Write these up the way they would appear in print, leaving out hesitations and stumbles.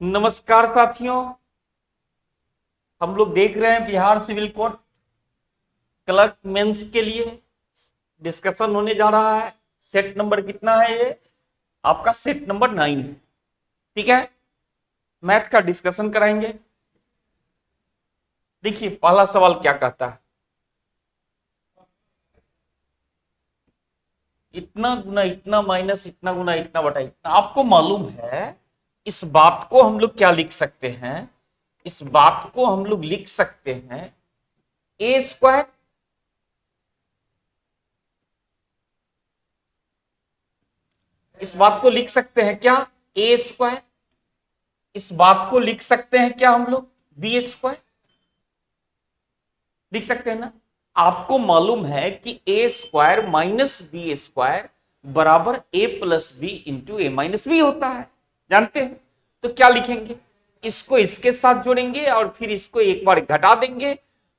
नमस्कार साथियों। हम लोग देख रहे हैं Bihar civil court clerk mains के लिए डिस्कशन होने जा रहा है। सेट नंबर कितना है? ये आपका सेट नंबर 9 है। ठीक है, मैथ का डिस्कशन कराएंगे। देखिए पहला सवाल क्या कहता है, इतना गुना इतना माइनस इतना गुना इतना बटा इतना। आपको मालूम है इस बात को हम लोग क्या लिख सकते हैं? इस बात को हम लोग लिख सकते हैं ए स्क्वायर इस बात को लिख सकते हैं क्या? A square. इस बात को लिख सकते हैं क्या हम लोग? B square. लिख सकते हैं ना? आपको मालूम है कि A square minus B square बराबर A plus B into A minus B होता है, जानते हैं? तो क्या लिखेंगे? इसको इसके साथ जोड़ेंगे और फिर इसको एक बार घटा देंगे।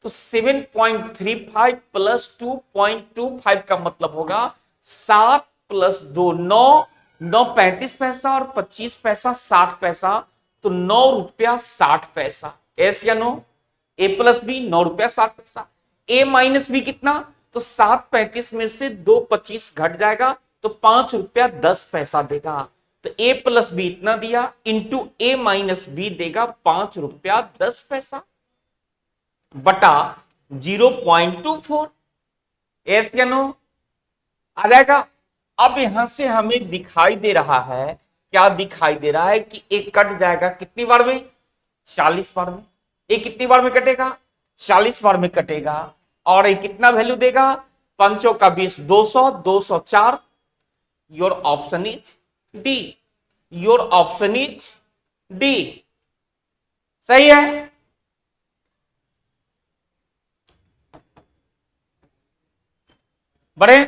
तो 7.35 प्लस 2.25 का मतलब होगा 7 प्लस 2 9, 9 35 पैसा और 25 पैसा 60 पैसा, तो 9 रुपया 60 पैसा। एस या नो? ए प्लस बी 9 रुपया 60 पैसा। ए माइनस बी कितना? तो 7.35 में से 2.25 घट जाएगा तो 5 रुपया 10 पैसा देगा। तो ए प्लस बी इतना दिया इंटू ए माइनस बी देगा 5 रुपया 10 पैसा बटा 0.24। एस या नो? आ जाएगा। अब यहां से हमें दिखाई दे रहा है, क्या दिखाई दे रहा है कि एक कट जाएगा कितनी बार में? 40 बार में। ये कितनी बार में कटेगा? 40 बार में कटेगा। और ये कितना वैल्यू देगा? 5 का 20 200 204। Your option is D. Your option is D. सही है। बड़े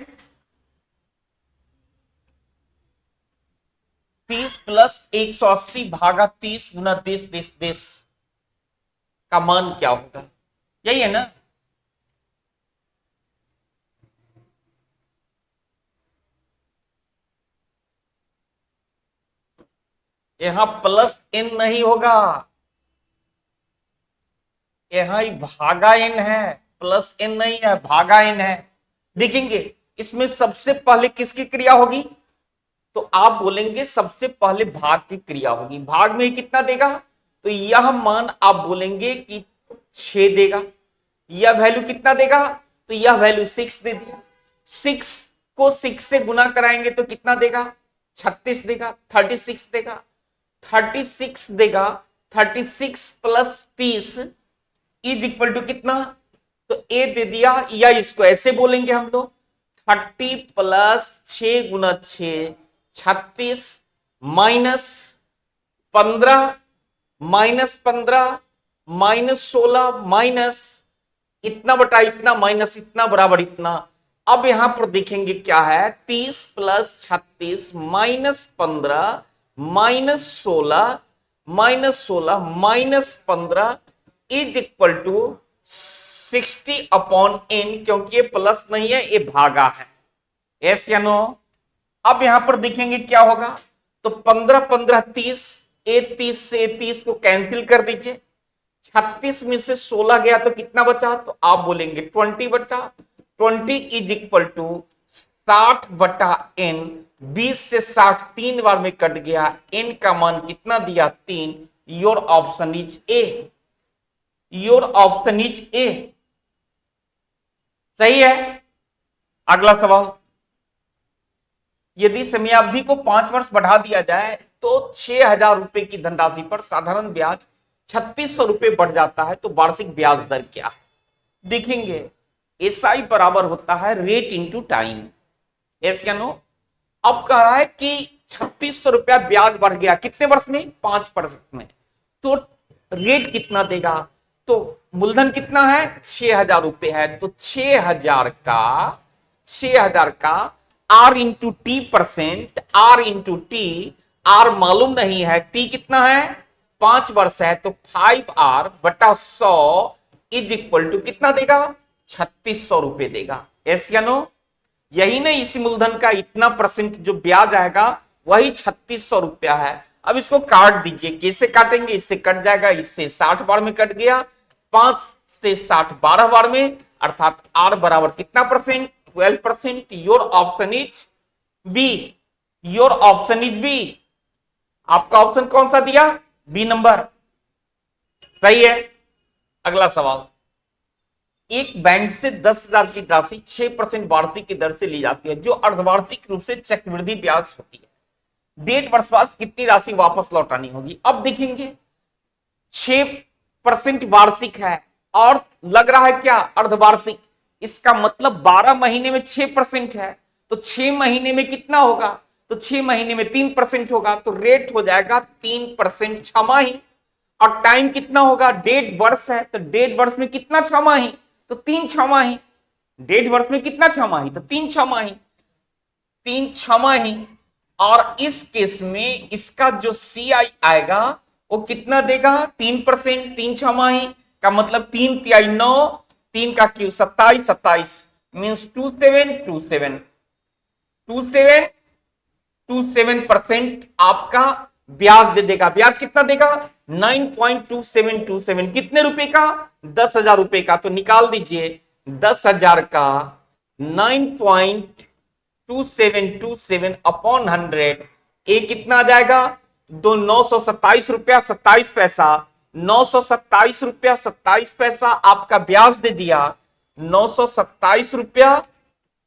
30 प्लस 180 भागा 30 गुना 30 30 30 का मान क्या होगा? यही है ना? यहां प्लस एन नहीं होगा, यहां ही भागा एन है। प्लस एन नहीं है, भागा एन है। देखेंगे इसमें सबसे पहले किसकी क्रिया होगी? तो आप बोलेंगे सबसे पहले भाग की क्रिया होगी। भाग में कितना देगा? तो यह मान आप बोलेंगे कि 6 देगा। यह वैल्यू कितना देगा? तो यह वैल्यू 6 दे दिया। 6 को 6 से गुना कराएंगे तो कितना देगा? 36 देगा। 36 देगा। 36 देगा। 36 प्लस 30 इज इक्वल टू कितना? तो ए दे दिया, या इसको ऐसे बोलेंगे हम लोग 30 प्लस 6 गुना 6 36 माइनस 15 माइनस 15 माइनस 16 माइनस इतना बटा इतना माइनस इतना बराबर इतना। अब यहां पर देखेंगे क्या है? 30 plus 36 minus 15 minus 16 minus 16 minus 15 is equal to 60 upon N, क्योंकि ये प्लस नहीं है, ये भागा है। एस या नो? अब यहां पर देखेंगे क्या होगा? तो 15 15 30, ए 30 से 30 को कैंसिल कर दीजिए। 36 में से 16 गया तो कितना बचा? तो आप बोलेंगे 20 बचा। 20 इज इक्वल टू 60 बटा एन। 20 से 60 3 बार में कट गया। एन का मान कितना दिया? 3। Your option is a. Your option is a. सही है। अगला सवाल, यदि समयावधि को 5 वर्ष बढ़ा दिया जाए तो 6,000 रुपए की धनराशि पर साधारण ब्याज 3600 रुपए बढ़ जाता है, तो वार्षिक ब्याज दर क्या है? देखेंगे एसआई बराबर होता है रेट इंटू टाइम। एस या नो? अब कह रहा है कि 3600 रुपया ब्याज बढ़ गया कितने वर्ष में? 5 वर्ष में। तो रेट कितना देगा? तो मूलधन कितना है? 6,000 रुपए है। तो 6,000 का R into T percent, R into T. R मालूम नहीं है, टी कितना है? 5 वर्ष है, तो 5R बटा 100 इज इक्वल टू कितना देगा? 3600 रुपए देगा। एस या नो? यही ना, इसी मूलधन का इतना परसेंट जो ब्याज आएगा वही 3600 रुपया है। अब इसको काट दीजिए, कैसे काटेंगे, इससे कट जाएगा, इससे 60 बार में कट गया, 5 से 60 12 बार में, अर्थात आर बराबर कितना percent, 12%। Your option is B, your option is B. आपका ऑप्शन कौन सा दिया, बी नंबर, सही है। अगला सवाल, एक बैंक से 10,000 की राशि 6% वार्षिक की दर से ली जाती है, जो अर्धवार्षिक रूप से चक्रवृद्धि ब्याज होती है। डेढ़ वर्ष बाद कितनी राशि वापस लौटानी होगी। अब देखेंगे 6% वार्षिक है और लग रहा है क्या अर्धवार्षिक, इसका मतलब 12 महीने में 6% है, तो 6 महीने में कितना होगा, तो 6 महीने में 3% होगा, तो रेट हो जाएगा 3% छमाही। और टाइम कितना होगा, 1.5 वर्ष है, तो 1.5 वर्ष में कितना छमाही, तो 3 छमाही। 1.5 वर्ष में कितना छमाही, तो 3 छमाही, 3 छमाही। और इस केस में इसका जो CI आएगा वो कितना देगा, 3%, 3 छमाही का मतलब 3 तिहाई 9, 3 का क्यू 27, 27 मीन्स 2727 27% आपका ब्याज दे देगा। ब्याज कितना देगा, 9.2727, कितने रुपए का, 10,000 रुपए का। तो निकाल दीजिए 10,000 का 9.2727 अपॉन 100, ये कितना आ जाएगा, 927 रुपया 27 पैसा, 927 रुपया 27 पैसा आपका ब्याज दे दिया, 927 रुपया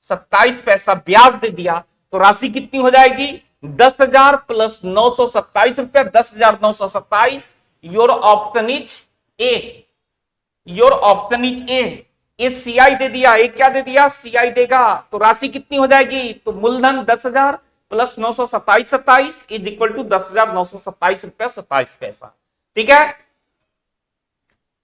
27 पैसा ब्याज दे दिया। तो राशि कितनी हो जाएगी, 10,000 प्लस 927 रुपया, 10,927। Your option is a, your option is a. ये CI दे दिया, ये क्या दे दिया, CI देगा। तो राशि कितनी हो जाएगी, तो मूलधन 10,000 प्लस 927 27 इज इक्वल टू 10,927 रुपया 27 पैसा। ठीक है,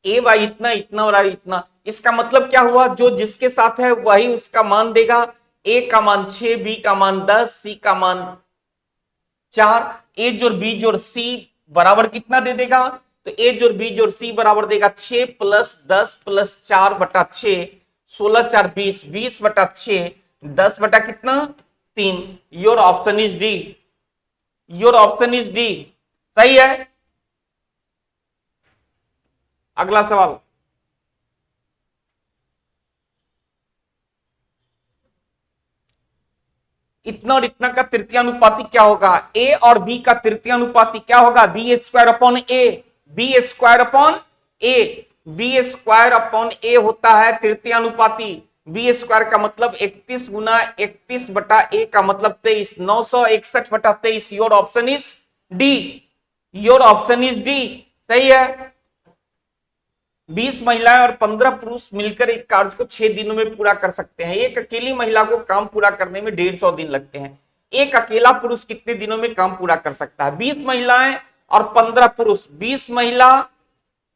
ए भाई इतना, इतना और इतना, इसका मतलब क्या हुआ, जो जिसके साथ है वही उसका मान देगा। ए का मान 6, बी का मान 10, सी का मान 4, ए जोड़ बी जोड़ सी बराबर कितना दे देगा, तो ए जोड़ बी जोड़ सी बराबर देगा 6 प्लस 10 प्लस 4 बटा 6, 16 4 20, 20 बटा 6, 10 बटा कितना 3। Your option is D, your option is D, सही है। अगला सवाल, इतना और इतना का तृतीयानुपाती क्या होगा, ए और बी का तृतीयानुपाती क्या होगा, बी स्क्वायर अपॉन ए, बी स्क्वायर अपॉन ए, बी स्क्वायर अपॉन ए होता है तृतीयानुपाती। बी स्क्वायर का मतलब 31 गुना 31 बटा ए का मतलब 23, 961 बटा 23। Your option is D, your option is D, सही है। 20 महिलाएं और 15 पुरुष मिलकर एक कार्य को 6 दिनों में पूरा कर सकते हैं। एक अकेली महिला को काम पूरा करने में 150 दिन लगते हैं। एक अकेला पुरुष कितने दिनों में काम पूरा कर सकता है। 20 महिलाएं और 15 पुरुष, 20 महिला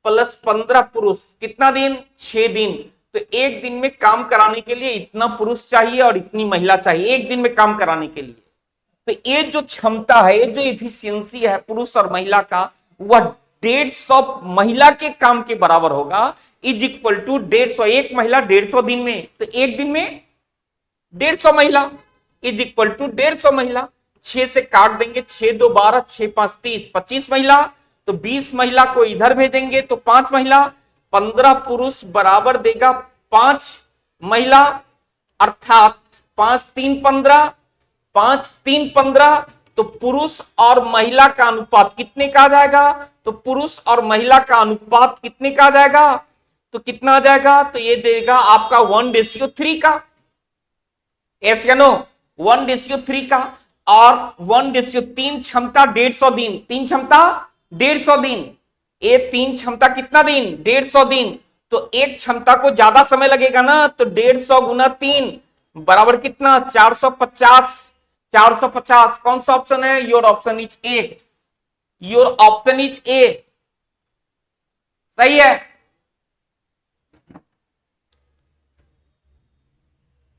प्लस 15 पुरुष कितना दिन, 6 दिन। तो एक दिन में काम कराने के लिए इतना पुरुष चाहिए और इतनी महिला चाहिए, एक दिन में काम कराने के लिए। तो ये जो क्षमता है, ये जो इफिशियंसी है पुरुष और महिला का, वह 150 महिला के काम के बराबर होगा, इज इक्वल टू 150। एक महिला 150 दिन में, तो एक दिन में 150 महिला इज इक्वल टू 150 महिला। 6 से काट देंगे, 6 2 12, 6 5 30, 25 महिला। तो 20 महिला को इधर भेजेंगे तो 5 महिला, 15 पुरुष बराबर देगा 5 महिला, अर्थात 5 3 15, 5 3 15। तो पुरुष और महिला का अनुपात कितने का आ जाएगा, तो पुरुष और महिला का अनुपात कितने का आ जाएगा, तो कितना आ जाएगा, तो ये देगा आपका 1:3 का, यस या नो, 1:3 का। और 1:3 क्षमता 150 दिन, 3 क्षमता 150 दिन, ये 3 क्षमता कितना दिन, 150 दिन। तो एक क्षमता को ज्यादा समय लगेगा ना, तो 150 गुना 3 बराबर कितना, 450, 450। कौन सा ऑप्शन है, your option is a, your option is a, सही है।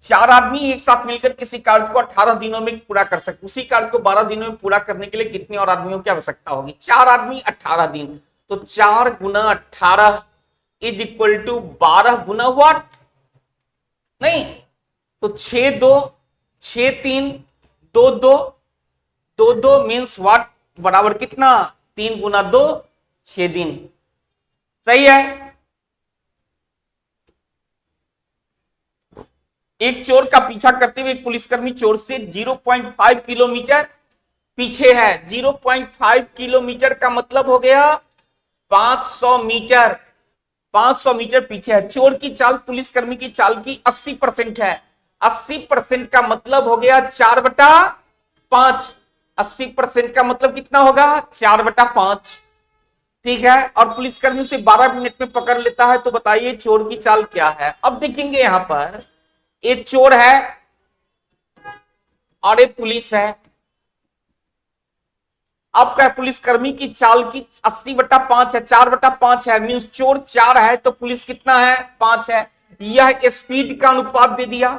4 आदमी एक साथ मिलकर किसी कार्य को 18 दिनों में पूरा कर सकते, उसी कार्य को 12 दिनों में पूरा करने के लिए कितने और आदमियों की आवश्यकता होगी, 4 आदमी 18 दिन। तो 4 गुना 18 इज इक्वल टू 12 गुना व्हाट, नहीं तो 6 2 6 3 2 2 2 2 मीन्स व्हाट, बराबर कितना, 3 गुना 2, 6 दिन। सही है। एक चोर का पीछा करते हुए एक पुलिसकर्मी चोर से 0.5 किलोमीटर पीछे है। 0.5 किलोमीटर का मतलब हो गया 500 मीटर। 500 मीटर पीछे है। चोर की चाल पुलिसकर्मी की चाल की 80% है। 80% का मतलब हो गया 4/5। 80% का मतलब कितना होगा, 4/5। ठीक है। और पुलिसकर्मी उसे 12 मिनट में पकड़ लेता है। तो बताइए चोर की चाल क्या है। अब देखेंगे यहां पर एक चोर है और एक पुलिस है। अब क्या, पुलिसकर्मी की चाल की 80/5 है, 4/5 है, मींस चोर 4 है तो पुलिस कितना है, 5 है। यह स्पीड का अनुपात दे दिया।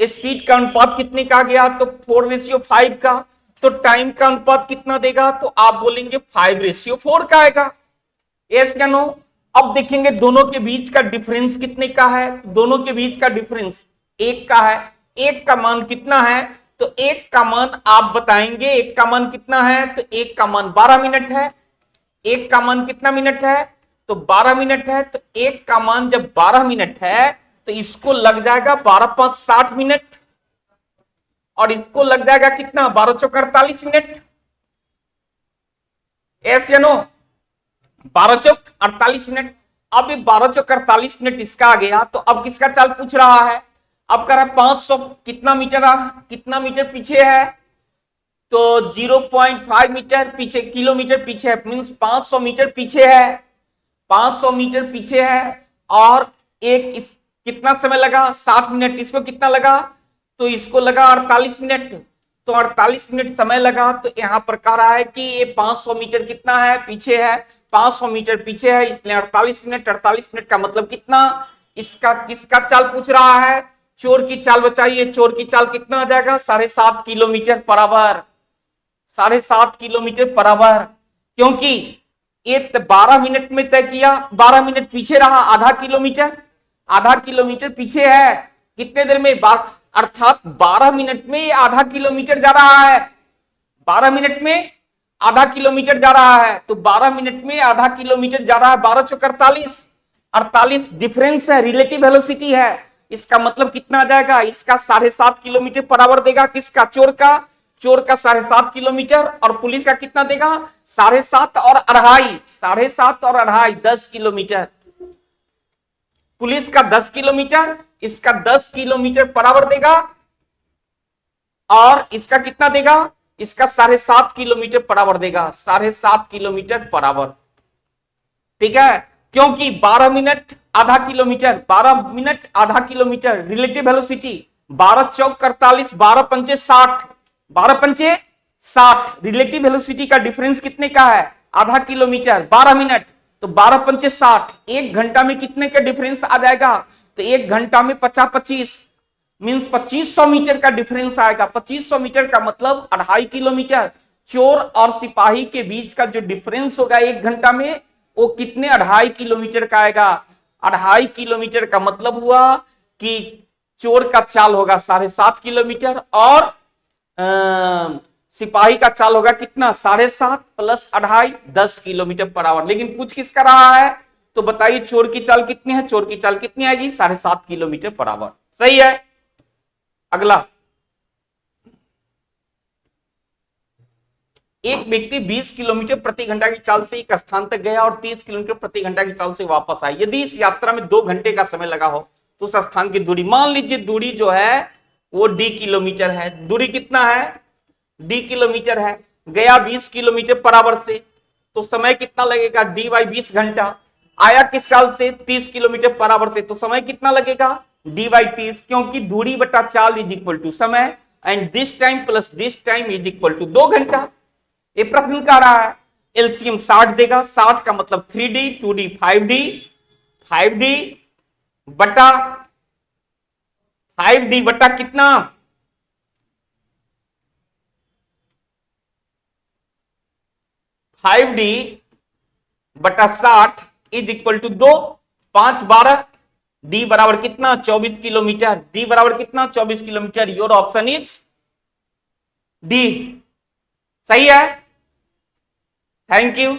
स्पीड का अनुपात कितने का गया, तो 4:5 का। तो टाइम का अनुपात कितना देगा, तो आप बोलेंगे 5:4 का आएगा। यस या नो। अब देखेंगे दोनों के बीच का डिफरेंस कितने का है। दोनों के बीच का डिफरेंस 1 का है। 1 का मान कितना है, तो 1 का मान आप बताएंगे। 1 का मान कितना है, तो 1 का मान 12 मिनट है। 1 का मान कितना मिनट है, तो 12 मिनट है। तो 1 का मान जब 12 मिनट है तो इसको लग जाएगा 12×5 60 मिनट, और इसको लग जाएगा कितना, 12×4 48 मिनट। यस या नो। 12×4 48 मिनट। अब ये 12×4 48 मिनट इसका आ गया। तो अब किसका चाल पूछ रहा है, अब कह रहा है 500 कितना मीटर कितना मीटर पीछे है, तो 0.5 मीटर पीछे, किलोमीटर पीछे है, मींस 500 मीटर पीछे है। 500 मीटर पीछे है। और एक इस कितना समय लगा, 60 मिनट। इसको कितना लगा, तो इसको लगा 48 मिनट। तो 48 मिनट समय लगा। तो यहां पर कह रहा है कि ये 500 मीटर कितना है, पीछे है। 500 मीटर पीछे है, इसलिए 48 मिनट। 48 मिनट का मतलब कितना, इसका किसका चाल पूछ रहा है, चोर की चाल बताइए। चोर की चाल कितना आ जाएगा, 7.5 kilometre per hour. 7.5 kilometre per hour. क्योंकि ये 12 मिनट में तय किया, 12 मिनट पीछे रहा, आधा किलोमीटर। आधा किलोमीटर पीछे है कितने देर में, अर्थात 12 मिनट में ये आधा किलोमीटर जा रहा है। 12 मिनट में आधा किलोमीटर जा रहा है। तो 12 मिनट में आधा किलोमीटर जा रहा है। 12×4 48 डिफरेंस है, रिलेटिव वेलोसिटी है। इसका मतलब कितना आ जाएगा, इसका 7.5 किलोमीटर पर आवर देगा। किसका, चोर का। चोर का 7.5 किलोमीटर, और पुलिस का कितना देगा, 7.5 और 2.5। 7.5 और 2.5 10 किलोमीटर। पुलिस का 10 किलोमीटर, इसका 10 किलोमीटर पर आवर देगा। और इसका कितना देगा, इसका 7.5 किलोमीटर पर आवर देगा। 7.5 किलोमीटर पर आवर। ठीक है। क्योंकि 12 मिनट आधा किलोमीटर, 12 मिनट आधा kilometre, relative velocity 12×4 48, 12×5 60, 12×5 60। Relative velocity का डिफरेंस कितने का है, आधा किलोमीटर, 12 मिनट। तो 12×5 60। 1 घंटा में कितने का डिफरेंस आ जाएगा, तो 1 घंटा में 50×25 मींस 2500 मीटर का डिफरेंस आएगा। 2500 मीटर का मतलब 2.5 किलोमीटर। चोर और सिपाही के बीच का जो डिफरेंस होगा 1 घंटा में, वो कितने, 2.5 किलोमीटर का आएगा। 2.5 किलोमीटर का मतलब हुआ कि चोर का चाल होगा 7.5 किलोमीटर, और सिपाही का चाल होगा कितना, 7.5 + 2.5 10 किलोमीटर पर आवर। लेकिन पूछ किसका रहा है, तो बताइए चोर की चाल कितनी है। चोर की चाल कितनी आएगी, 7.5 किलोमीटर पर आवर। सही है। अगला, एक व्यक्ति 20 किलोमीटर प्रति घंटा की चाल से एक स्थान तक गया और 30 किलोमीटर प्रति घंटा की चाल से वापस आया। यदि इस यात्रा में 2 घंटे का समय लगा हो तो उस स्थान की दूरी, मान लीजिए दूरी जो है वो d किलोमीटर है। दूरी कितना है, d किलोमीटर है। गया 20 किलोमीटर पर आवर से, तो समय कितना लगेगा, d/20 घंटा। आया किस चाल से, 30 किलोमीटर पर आवर से, तो समय कितना लगेगा, d/30। क्योंकि दूरी बटा चाल इज इक्वल टू समय, and this time plus this time is equal to 2 घंटा। ये प्रश्न कह रहा है एलसीएम 60 देगा। 60 का मतलब 3D 2D 5D 5D बटा 5D बटा कितना, 5D बटा 60 इज इक्वल टू 2, 5 12, डी बराबर कितना, 24 किलोमीटर। डी बराबर कितना, 24 kilometre. Your option is D. सही है। Thank you.